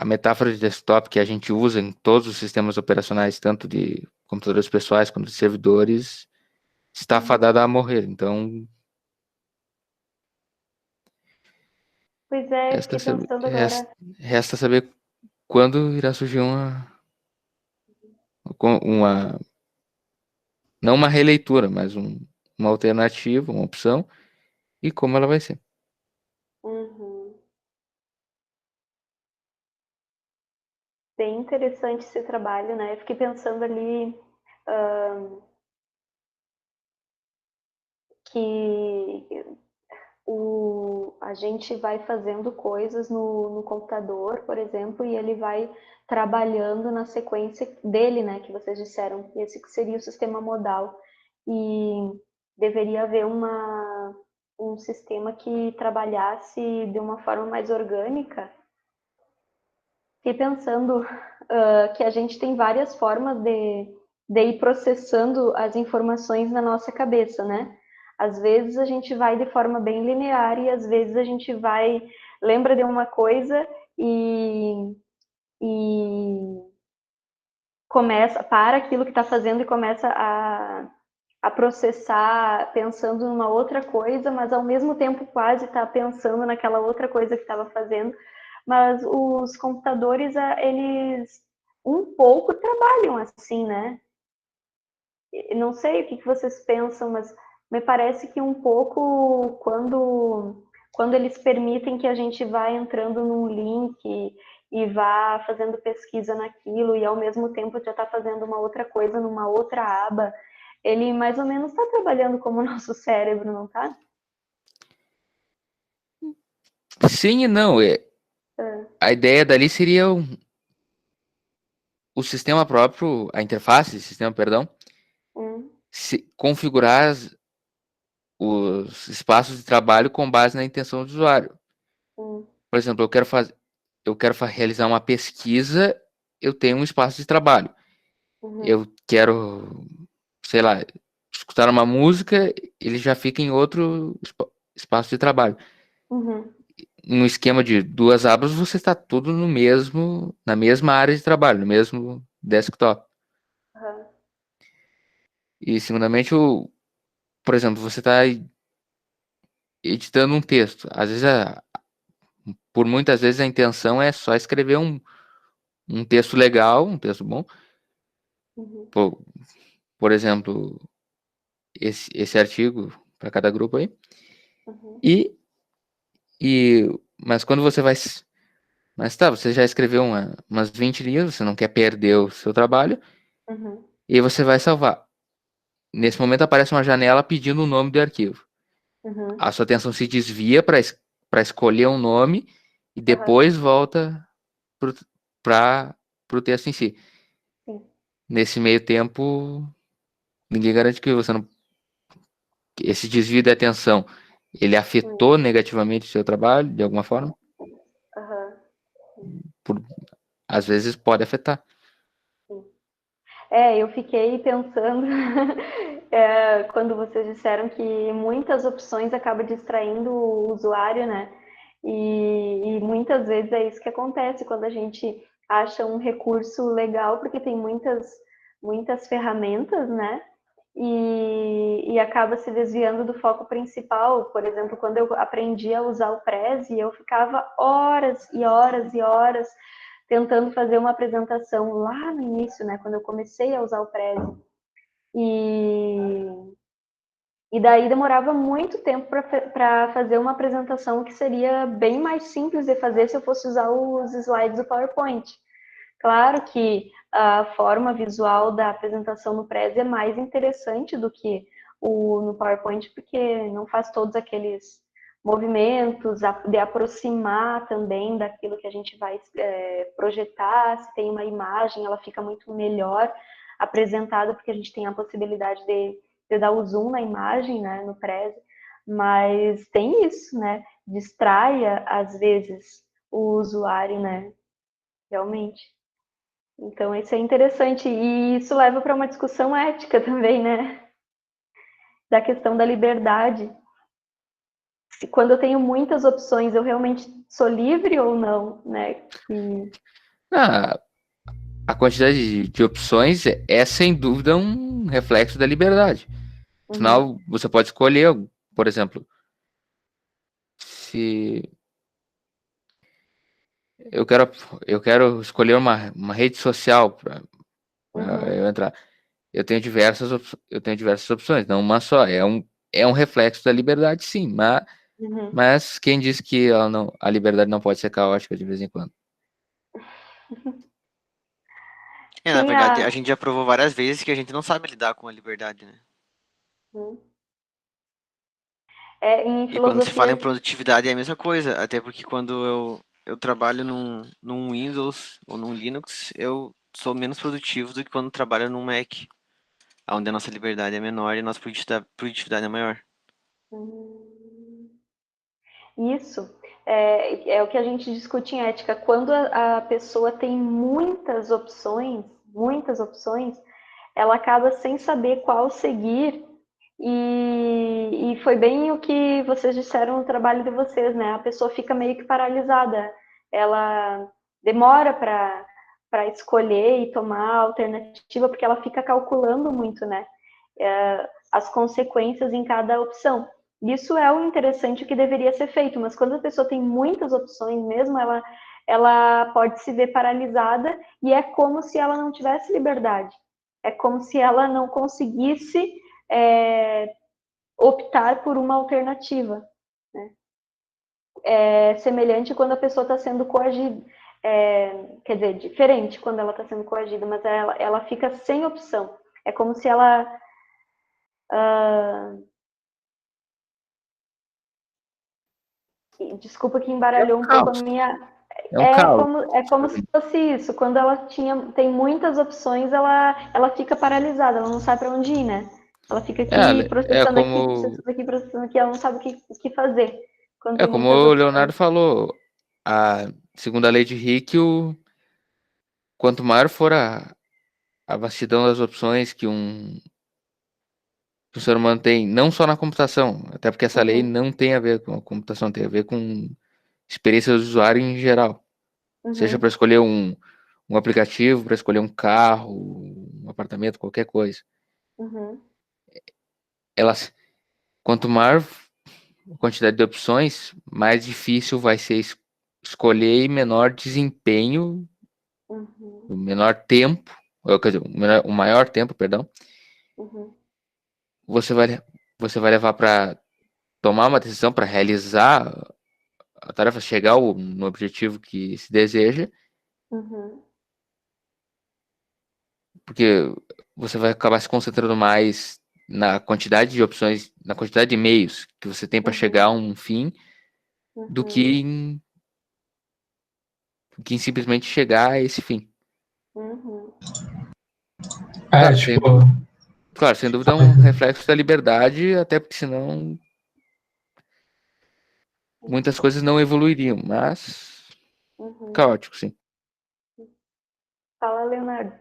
a metáfora de desktop que a gente usa em todos os sistemas operacionais, tanto de computadores pessoais quanto de servidores, está fadada a morrer. Então, Pois é, eu resta fiquei saber, pensando agora. resta saber quando irá surgir uma não uma releitura, mas uma alternativa, uma opção, e como ela vai ser. Uhum. Bem interessante esse trabalho, né? Eu fiquei pensando ali que a gente vai fazendo coisas no computador, por exemplo, e ele vai trabalhando na sequência dele, né? Que vocês disseram, esse que seria o sistema modal. E deveria haver um sistema que trabalhasse de uma forma mais orgânica. Fiquei pensando que a gente tem várias formas de ir processando as informações na nossa cabeça, né? Às vezes a gente vai de forma bem linear e às vezes a gente vai, lembra de uma coisa e começa, para aquilo que está fazendo e começa a processar pensando numa outra coisa, mas ao mesmo tempo quase está pensando naquela outra coisa que estava fazendo. Mas os computadores, eles um pouco trabalham assim, né? Não sei o que vocês pensam, mas me parece que um pouco quando eles permitem que a gente vá entrando num link e vá fazendo pesquisa naquilo e ao mesmo tempo já está fazendo uma outra coisa numa outra aba, ele mais ou menos está trabalhando como o nosso cérebro, não está? Sim e não. A ideia dali seria o sistema próprio, a interface, sistema, perdão, Hum, configurar os espaços de trabalho com base na intenção do usuário. hum, Por exemplo, eu quero realizar uma pesquisa, eu tenho um espaço de trabalho. uhum, Eu quero, sei lá, escutar uma música, ele já fica em outro espaço de trabalho. uhum, No esquema de duas abas, você está tudo na mesma área de trabalho, no mesmo desktop. uhum, E, segundamente, por exemplo, você está editando um texto. Às vezes, por muitas vezes, a intenção é só escrever um texto legal, um texto bom. uhum, Por, por exemplo, esse artigo para cada grupo aí. uhum, E, e, mas quando você vai. Mas tá, você já escreveu umas 20 linhas, você não quer perder o seu trabalho, uhum, e aí você vai salvar. Nesse momento aparece uma janela pedindo o nome do arquivo. uhum, A sua atenção se desvia para escolher um nome e uhum, depois volta para o texto em si. sim, Nesse meio tempo, ninguém garante que você não. Esse desvio de atenção, ele hum, afetou negativamente o seu trabalho, de alguma forma? uhum, Por, às vezes pode afetar. sim. Eu fiquei pensando quando vocês disseram que muitas opções acabam distraindo o usuário, né? E muitas vezes é isso que acontece quando a gente acha um recurso legal, porque tem muitas ferramentas, né? E acaba se desviando do foco principal. Por exemplo, quando eu aprendi a usar o Prezi, eu ficava horas e horas e horas tentando fazer uma apresentação lá no início, né, quando eu comecei a usar o Prezi. E, e daí demorava muito tempo para fazer uma apresentação que seria bem mais simples de fazer se eu fosse usar os slides do PowerPoint. Claro que a forma visual da apresentação no Prezi é mais interessante do que no PowerPoint, porque não faz todos aqueles movimentos de aproximar também daquilo que a gente vai projetar. Se tem uma imagem, ela fica muito melhor apresentada, porque a gente tem a possibilidade de dar o zoom na imagem, né, no Prezi. Mas tem isso, né? Distraia, às vezes, o usuário, né? Realmente. Então, isso é interessante. E isso leva para uma discussão ética também, né? Da questão da liberdade. quando eu tenho muitas opções, eu realmente sou livre ou não, né? Ah, a quantidade de opções é sem dúvida um reflexo da liberdade. Uhum, Afinal, você pode escolher, por exemplo, se eu quero, eu quero escolher uma rede social para uhum. eu entrar. Eu tenho diversas opções, não uma só. É um reflexo da liberdade, sim, Uhum. mas quem diz que ela não, a liberdade não pode ser caótica de vez em quando? Na Sim, verdade, a gente já provou várias vezes que a gente não sabe lidar com a liberdade, né? Uhum. Em E quando se fala em filosofia. produtividade é a mesma coisa, até porque quando eu trabalho num Windows ou num Linux, eu sou menos produtivo do que quando trabalho num Mac, onde a nossa liberdade é menor e a nossa produtividade é maior. Hum, Isso é o que a gente discute em ética. Quando a pessoa tem muitas opções, ela acaba sem saber qual seguir. E foi bem o que vocês disseram no trabalho de vocês, né? A pessoa fica meio que paralisada. Ela demora para escolher e tomar a alternativa, porque ela fica calculando muito, né? As consequências em cada opção. Isso é o interessante, o que deveria ser feito, mas quando a pessoa tem muitas opções mesmo, ela pode se ver paralisada e é como se ela não tivesse liberdade. É como se ela não conseguisse optar por uma alternativa. Né? É semelhante quando a pessoa está sendo coagida. Quer dizer, diferente quando ela está sendo coagida, mas ela fica sem opção. É como se ela desculpa que É um embaralhou um pouco a caos. minha. É um caos. É como se fosse isso. Quando ela tem muitas opções, ela fica paralisada, ela não sabe para onde ir, né? Ela fica aqui É como processando aqui, ela não sabe o que fazer. Quando É tem como muitas o Leonardo opções. falou, segundo a lei de Hick, quanto maior for a vastidão das opções que o ser humano tem, não só na computação, até porque essa lei Uhum, não tem a ver com a computação, tem a ver com experiência do usuário em geral. Seja para uhum, escolher um aplicativo, para escolher um carro, um apartamento, qualquer coisa. uhum, Elas, quanto maior a quantidade de opções, mais difícil vai ser escolher e menor desempenho, uhum, o menor tempo, ou, quer dizer, o maior tempo, perdão, uhum, você vai, você vai levar para tomar uma decisão, para realizar a tarefa, chegar no objetivo que se deseja, uhum, porque você vai acabar se concentrando mais na quantidade de opções, na quantidade de meios que você tem para chegar a uhum, um fim, do uhum, que em simplesmente chegar a esse fim. uhum. É, Claro, tipo, sem dúvida é um reflexo da liberdade, até porque senão muitas coisas não evoluiriam, mas Uhum. caótico, sim. Fala, Leonardo.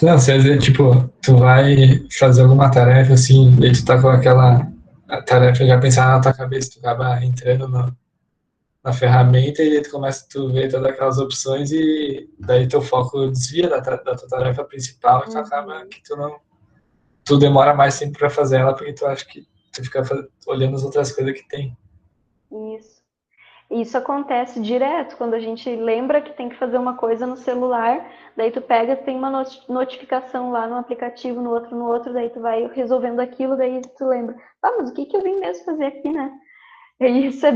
não, às vezes, tipo, tu vai fazer alguma tarefa assim, e tu tá com aquela a tarefa já pensar na tua cabeça, tu acaba entrando na ferramenta e aí tu começa a ver todas aquelas opções e daí teu foco desvia da tua tarefa principal e tu acaba Uhum. que tu demora mais tempo para fazer ela porque tu acha que tu fica olhando as outras coisas que tem. Isso. Isso acontece direto quando a gente lembra que tem que fazer uma coisa no celular, daí tu pega, tem uma notificação lá no aplicativo, no outro, daí tu vai resolvendo aquilo, daí tu lembra, mas o que que eu vim mesmo fazer aqui, né? E isso é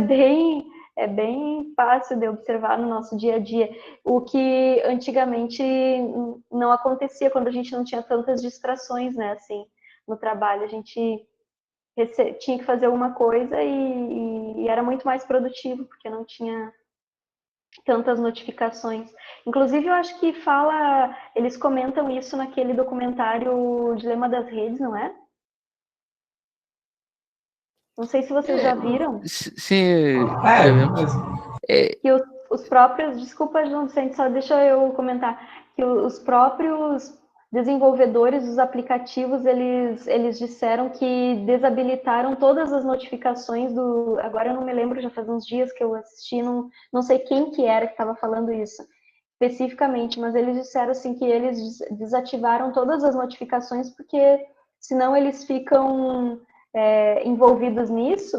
bem fácil de observar no nosso dia a dia, o que antigamente não acontecia quando a gente não tinha tantas distrações, né? Assim, no trabalho a gente tinha que fazer alguma coisa e era muito mais produtivo, porque não tinha tantas notificações. Inclusive, eu acho que eles comentam isso naquele documentário Dilema das Redes, não é? Não sei se vocês já viram, Sim, É, já vimos. mas É, que os próprios, desculpa, João Vicente, só deixa eu comentar, que os próprios desenvolvedores dos aplicativos, eles disseram que desabilitaram todas as notificações do... Agora eu não me lembro, já faz uns dias que eu assisti, não sei quem que era que estava falando isso especificamente, mas eles disseram assim que eles desativaram todas as notificações porque senão eles ficam envolvidos nisso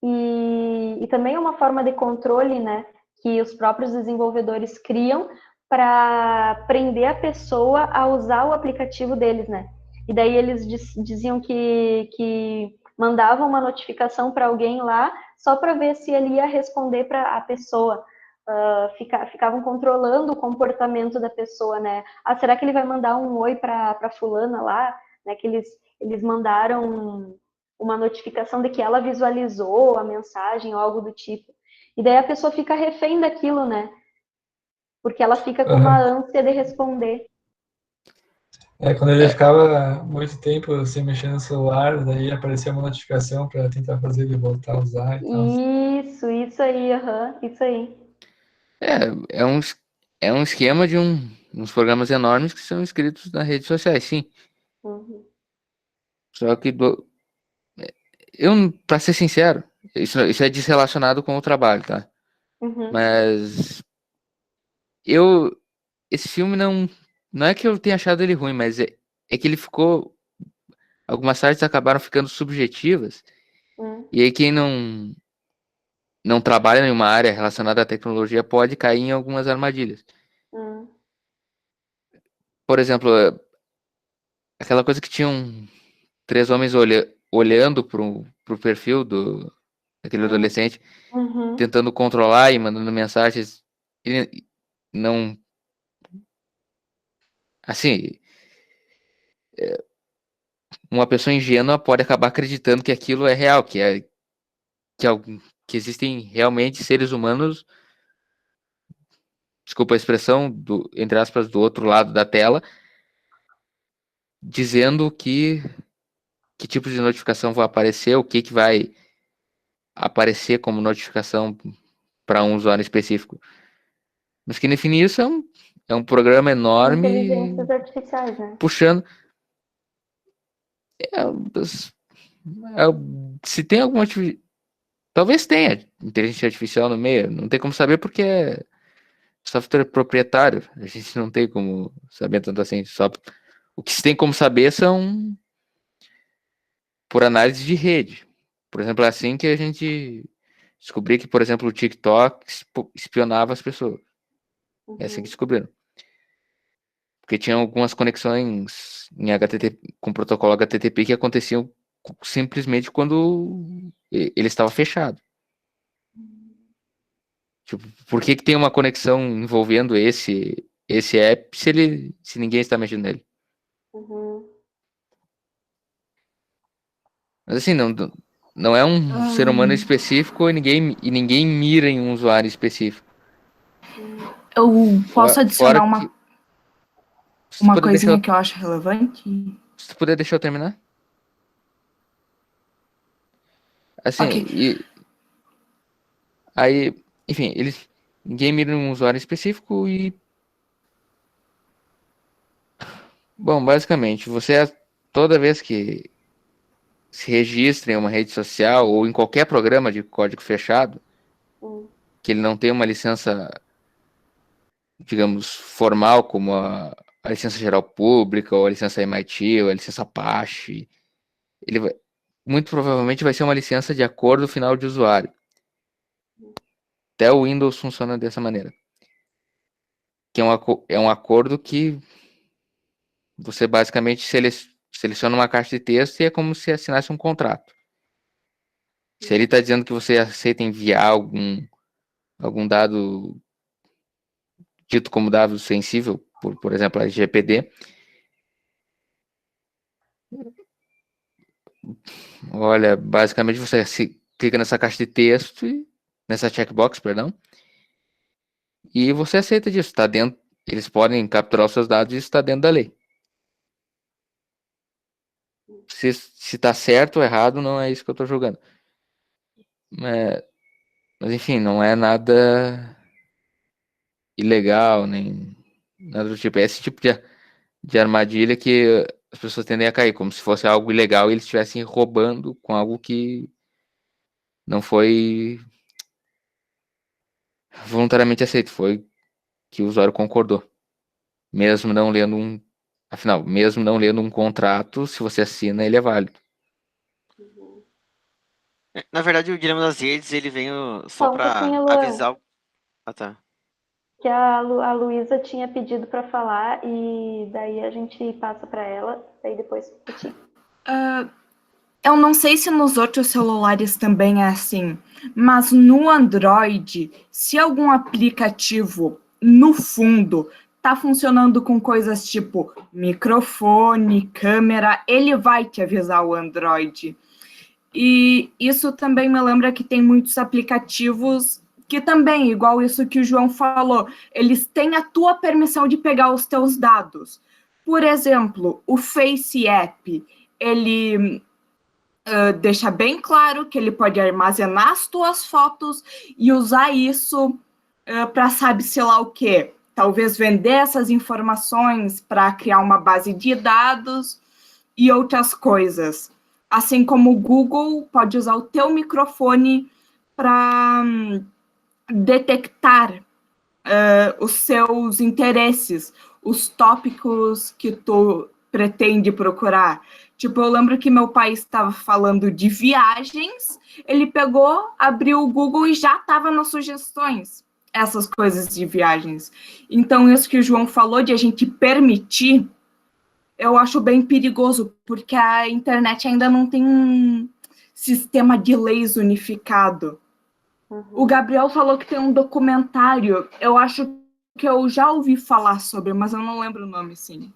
e também é uma forma de controle, né, que os próprios desenvolvedores criam para prender a pessoa a usar o aplicativo deles, né? E daí eles diziam que mandavam uma notificação para alguém lá só para ver se ele ia responder para a pessoa. Ficavam controlando o comportamento da pessoa, né? Ah, será que ele vai mandar um oi para fulana lá? Né? Que eles mandaram uma notificação de que ela visualizou a mensagem ou algo do tipo. E daí a pessoa fica refém daquilo, né? Porque ela fica com uma ânsia de responder. Quando ele ficava muito tempo sem mexer no celular, daí aparecia uma notificação para tentar fazer ele voltar a usar e tal. Isso aí, isso aí. É um esquema de uns programas enormes que são escritos nas redes sociais, sim. Uhum. Só que, pra ser sincero, isso é desrelacionado com o trabalho, tá? Uhum. Mas esse filme não é que eu tenha achado ele ruim, mas é que ele ficou, algumas partes acabaram ficando subjetivas, Uhum. e aí quem não trabalha em uma área relacionada à tecnologia pode cair em algumas armadilhas. Uhum. Por exemplo, aquela coisa que tinham três homens olhando pro perfil daquele adolescente, Uhum. tentando controlar e mandando mensagens. Ele não. Assim, uma pessoa ingênua pode acabar acreditando que aquilo é real, que, que existem realmente seres humanos, desculpa a expressão, entre aspas, do outro lado da tela, dizendo que tipos de notificação vão aparecer, o que vai aparecer como notificação para um usuário específico. Mas que define isso é um programa enorme Inteligências artificiais, né? puxando. É, se tem alguma talvez tenha inteligência artificial no meio, não tem como saber porque é software proprietário, a gente não tem como saber tanto assim, só o que se tem como saber são por análise de rede. Por exemplo, é assim que a gente descobriu que, por exemplo, o TikTok espionava as pessoas. É assim que Uhum. descobriram. Porque tinha algumas conexões em HTTP, com o protocolo HTTP que aconteciam simplesmente quando ele estava fechado. Tipo, por que tem uma conexão envolvendo esse app se ninguém está mexendo nele? Uhum. Mas assim, não é um ser humano específico e ninguém mira em um usuário específico. Eu posso Fora adicionar que. uma coisinha que eu acho relevante? Se tu puder deixar eu terminar. Assim, Ok. aí, enfim, ninguém mira em um usuário específico e, bom, basicamente, toda vez que se registra em uma rede social ou em qualquer programa de código fechado, Uhum. que ele não tem uma licença, digamos, formal, como a licença geral pública, ou a licença MIT, ou a licença Apache, muito provavelmente vai ser uma licença de acordo final de usuário. Até o Windows funciona dessa maneira. Que é um acordo que você basicamente seleciona uma caixa de texto e é como se assinasse um contrato. Se ele está dizendo que você aceita enviar algum dado dito como dado sensível, por exemplo, a LGPD, olha, basicamente você clica nessa caixa de texto, nessa checkbox, perdão, e você aceita disso, está dentro, eles podem capturar os seus dados e isso está dentro da lei. Se está certo ou errado, não é isso que eu estou julgando. Mas enfim, não é nada ilegal, nem nada do tipo. É esse tipo de armadilha que as pessoas tendem a cair, como se fosse algo ilegal e eles estivessem roubando com algo que não foi voluntariamente aceito, foi que o usuário concordou. Mesmo não lendo afinal, mesmo não lendo um contrato, se você assina, ele é válido. Na verdade, o Dilema das Redes, ele veio só Só um pra pouquinho, Luan, avisar o... Ah, tá. que a Luísa tinha pedido para falar e daí a gente passa para ela, daí depois pra ti. Eu não sei se nos outros celulares também é assim, mas no Android, se algum aplicativo no fundo tá funcionando com coisas tipo microfone, câmera, ele vai te avisar o Android. E isso também me lembra que tem muitos aplicativos que também, igual isso que o João falou, eles têm a tua permissão de pegar os teus dados. Por exemplo, o Face App, ele deixa bem claro que ele pode armazenar as tuas fotos e usar isso para sabe-se lá o quê. Talvez vender essas informações para criar uma base de dados e outras coisas. Assim como o Google pode usar o teu microfone para detectar os seus interesses, os tópicos que tu pretende procurar. Tipo, eu lembro que meu pai estava falando de viagens, ele pegou, abriu o Google e já estava nas sugestões essas coisas de viagens. Então, isso que o João falou de a gente permitir, eu acho bem perigoso, porque a internet ainda não tem um sistema de leis unificado. O Gabriel falou que tem um documentário, eu acho que eu já ouvi falar sobre, mas eu não lembro o nome, sim.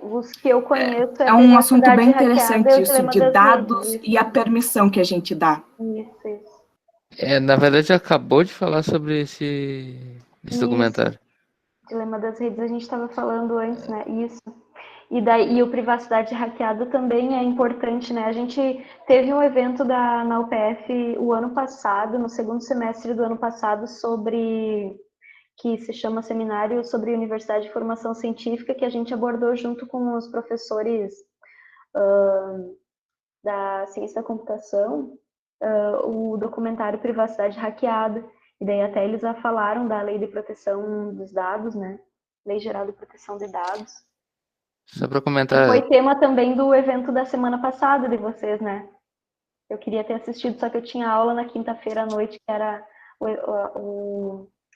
Os que eu conheço É um assunto bem Hackeada, interessante isso de dados redes, e a permissão que a gente dá. Isso. Na verdade, acabou de falar sobre esse documentário. Dilema das Redes a gente estava falando antes, né? Isso. E o Privacidade Hackeada também é importante, né? A gente teve um evento na UPF o ano passado, no segundo semestre do ano passado, que se chama Seminário sobre Universidade de Formação Científica, que a gente abordou junto com os professores da Ciência da Computação, o documentário Privacidade Hackeada. E daí até eles já falaram da Lei de Proteção dos Dados, né? Lei Geral de Proteção de Dados. Só para Que comentar. foi tema também do evento da semana passada de vocês, né? Eu queria ter assistido, só que eu tinha aula na quinta-feira à noite, que era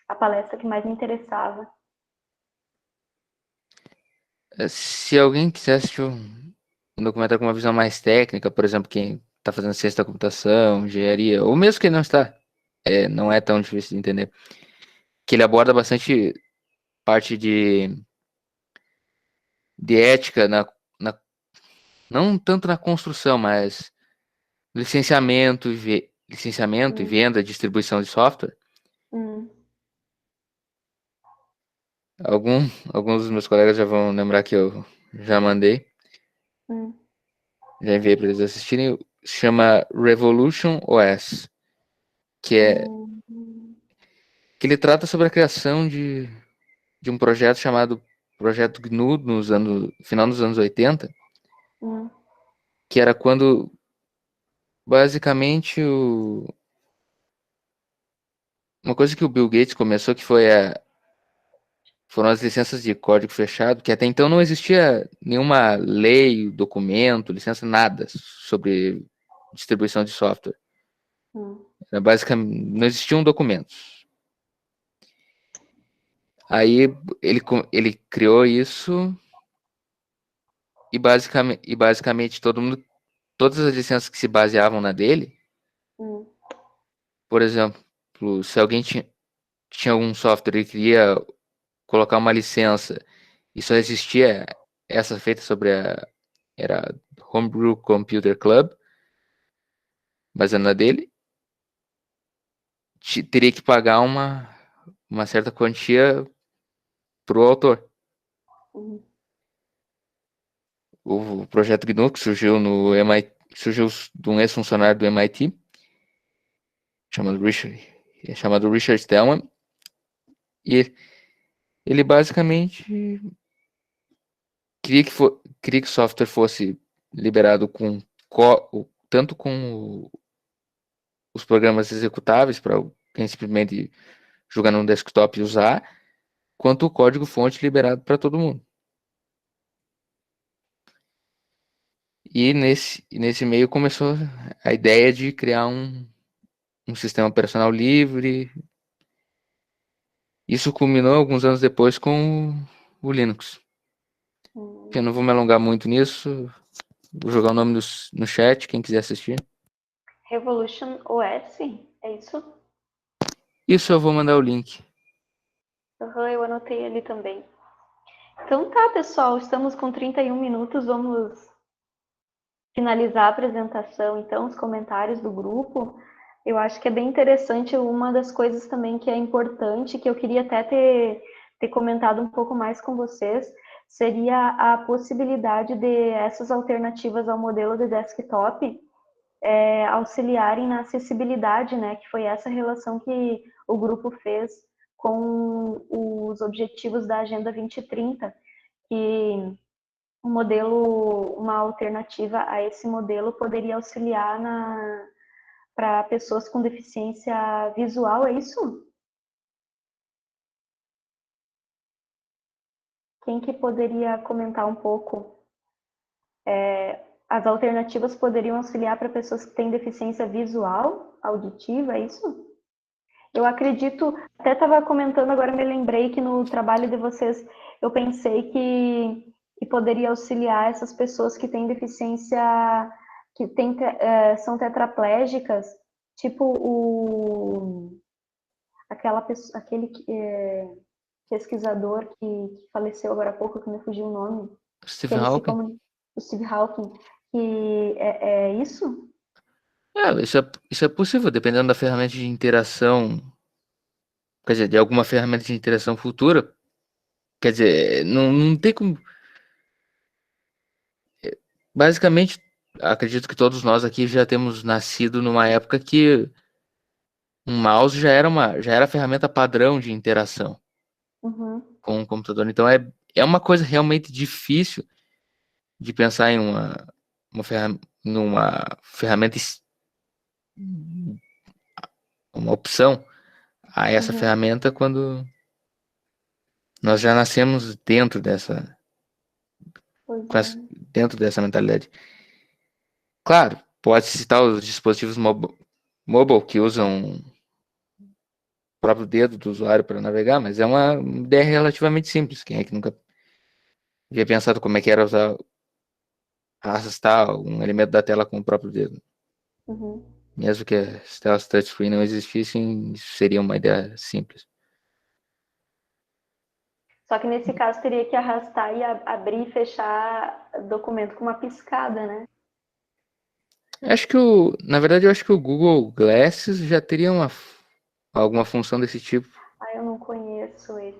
a palestra que mais me interessava. Se alguém quiser assistir um documentário com uma visão mais técnica, por exemplo, quem está fazendo ciência da computação, engenharia, ou mesmo quem não está, não é tão difícil de entender, que ele aborda bastante parte de ética, não tanto na construção, mas licenciamento e venda, distribuição de software. Alguns dos meus colegas já vão lembrar que eu já mandei. Já enviei para eles assistirem. Se chama Revolution OS, que ele trata sobre a criação de um projeto chamado Projeto GNU no final dos anos 80, que era quando basicamente uma coisa que o Bill Gates começou, que foram as licenças de código fechado, que até então não existia nenhuma lei, documento, licença, nada sobre distribuição de software. Basicamente, não existiam documentos. Aí ele criou isso e basicamente todas as licenças que se baseavam na dele, por exemplo, se alguém tinha um software e queria colocar uma licença e só existia essa feita sobre era Homebrew Computer Club, baseada na dele, teria que pagar uma certa quantia pro autor. O projeto GNU, que surgiu no MIT, surgiu de um ex-funcionário do MIT, chamado Richard Stallman, e ele basicamente queria que o software fosse liberado tanto com os programas executáveis para quem simplesmente jogar no desktop e usar, quanto o código-fonte liberado para todo mundo. E nesse meio começou a ideia de criar um sistema operacional livre. Isso culminou alguns anos depois com o Linux. Eu não vou me alongar muito nisso. Vou jogar o nome no chat, quem quiser assistir. Revolution OS, é isso? Isso eu vou mandar o link. Eu anotei ali também. Então tá, pessoal, estamos com 31 minutos, vamos finalizar a apresentação, então, os comentários do grupo. Eu acho que é bem interessante, uma das coisas também que é importante, que eu queria até ter comentado um pouco mais com vocês, seria a possibilidade de essas alternativas ao modelo de desktop auxiliarem na acessibilidade, né, que foi essa relação que o grupo fez com os objetivos da Agenda 2030, que um modelo, uma alternativa a esse modelo poderia auxiliar para pessoas com deficiência visual, é isso? Quem que poderia comentar um pouco? As alternativas poderiam auxiliar para pessoas que têm deficiência visual, auditiva, é isso? Eu acredito, até estava comentando, agora me lembrei que no trabalho de vocês, eu pensei que poderia auxiliar essas pessoas que têm deficiência, que são tetraplégicas, tipo aquele pesquisador que faleceu agora há pouco, que me fugiu o nome. Stephen Hawking? O Steve Hawking, que é isso? Isso é possível, dependendo da ferramenta de interação, quer dizer, de alguma ferramenta de interação futura. Quer dizer, não tem como. Basicamente, acredito que todos nós aqui já temos nascido numa época que um mouse já era a ferramenta padrão de interação com o computador. Então é uma coisa realmente difícil de pensar em numa ferramenta, uma opção a essa ferramenta quando nós já nascemos dentro dessa mentalidade. Claro, pode citar os dispositivos mobile que usam o próprio dedo do usuário para navegar, mas é uma ideia relativamente simples. Quem é que nunca havia pensado como é que era arrastar um elemento da tela com o próprio dedo? Mesmo que as telas touchscreen não existissem, isso seria uma ideia simples. Só que nesse caso teria que arrastar e abrir e fechar documento com uma piscada, né? Na verdade, eu acho que o Google Glasses já teria alguma função desse tipo. Eu não conheço esse.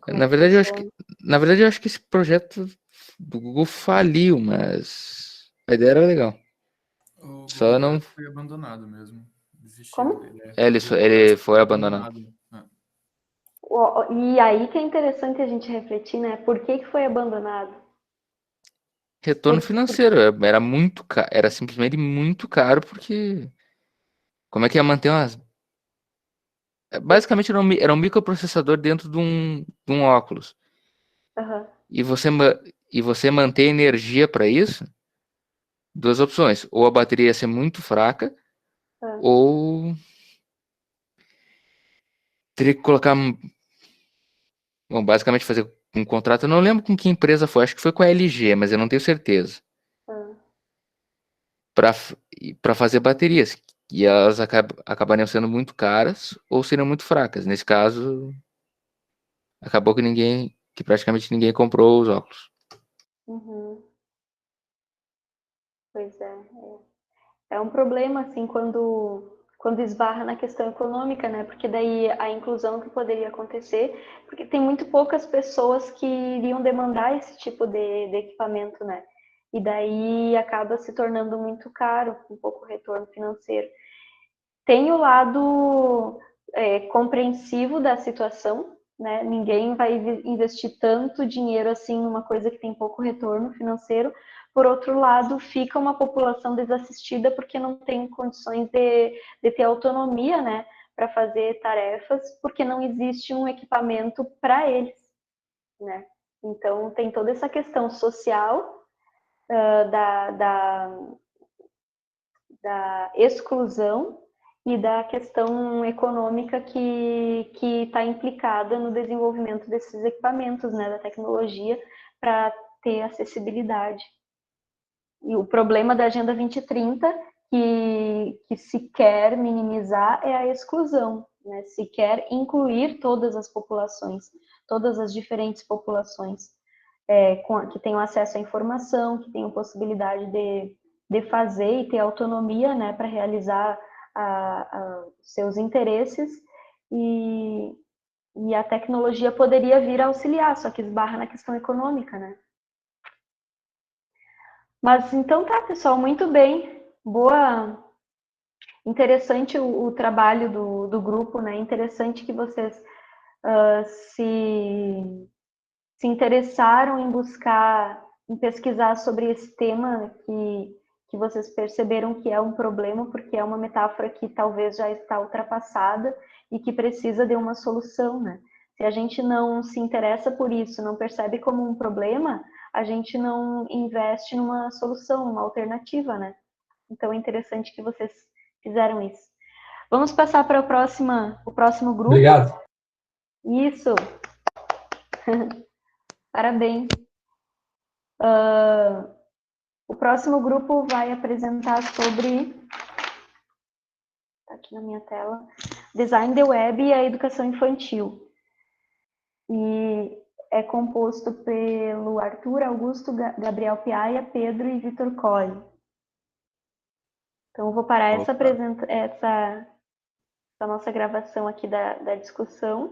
Na verdade, eu acho que esse projeto do Google faliu, mas a ideia era legal. O Só Google não foi abandonado mesmo. Desistiu. Como? Ele foi abandonado. E aí que é interessante a gente refletir, né? Por que foi abandonado? Retorno financeiro, era muito caro, era simplesmente muito caro, porque como é que ia manter umas... Basicamente era um microprocessador dentro de um óculos. E você manter energia para isso, duas opções. Ou a bateria ia ser muito fraca, ou teria que colocar... Bom, basicamente fazer um contrato, eu não lembro com que empresa foi, acho que foi com a LG, mas eu não tenho certeza. Para fazer baterias. E elas acabariam sendo muito caras ou seriam muito fracas. Nesse caso, acabou que praticamente ninguém comprou os óculos. Pois é. É um problema, assim, quando esbarra na questão econômica, né? Porque daí a inclusão que poderia acontecer, porque tem muito poucas pessoas que iriam demandar esse tipo de equipamento, né? E daí acaba se tornando muito caro, com pouco retorno financeiro. Tem o lado compreensivo da situação, né? Ninguém vai investir tanto dinheiro assim numa coisa que tem pouco retorno financeiro. Por outro lado, fica uma população desassistida porque não tem condições de ter autonomia, né, para fazer tarefas, porque não existe um equipamento para eles, né? Então, tem toda essa questão social da exclusão e da questão econômica que está implicada no desenvolvimento desses equipamentos, né, da tecnologia, para ter acessibilidade. E o problema da Agenda 2030, que se quer minimizar, é a exclusão, né? Se quer incluir todas as populações, todas as diferentes populações que tenham acesso à informação, que tenham possibilidade de fazer e ter autonomia, né, para realizar seus interesses, e a tecnologia poderia vir a auxiliar, só que esbarra na questão econômica, né? Mas então tá, pessoal, muito bem. Boa, interessante o trabalho do grupo, né? Interessante que vocês se interessaram em buscar, em pesquisar sobre esse tema que vocês perceberam que é um problema, porque é uma metáfora que talvez já está ultrapassada e que precisa de uma solução, né? Se a gente não se interessa por isso, não percebe como um problema, a gente não investe numa solução, numa alternativa, né? Então é interessante que vocês fizeram isso. Vamos passar para o próximo grupo. Obrigado. Isso. Parabéns. O próximo grupo vai apresentar sobre, tá aqui na minha tela, design de web e a educação infantil. E é composto pelo Arthur, Augusto, Gabriel Piaia, Pedro e Vitor Colli. Então, eu vou parar essa nossa gravação aqui da discussão.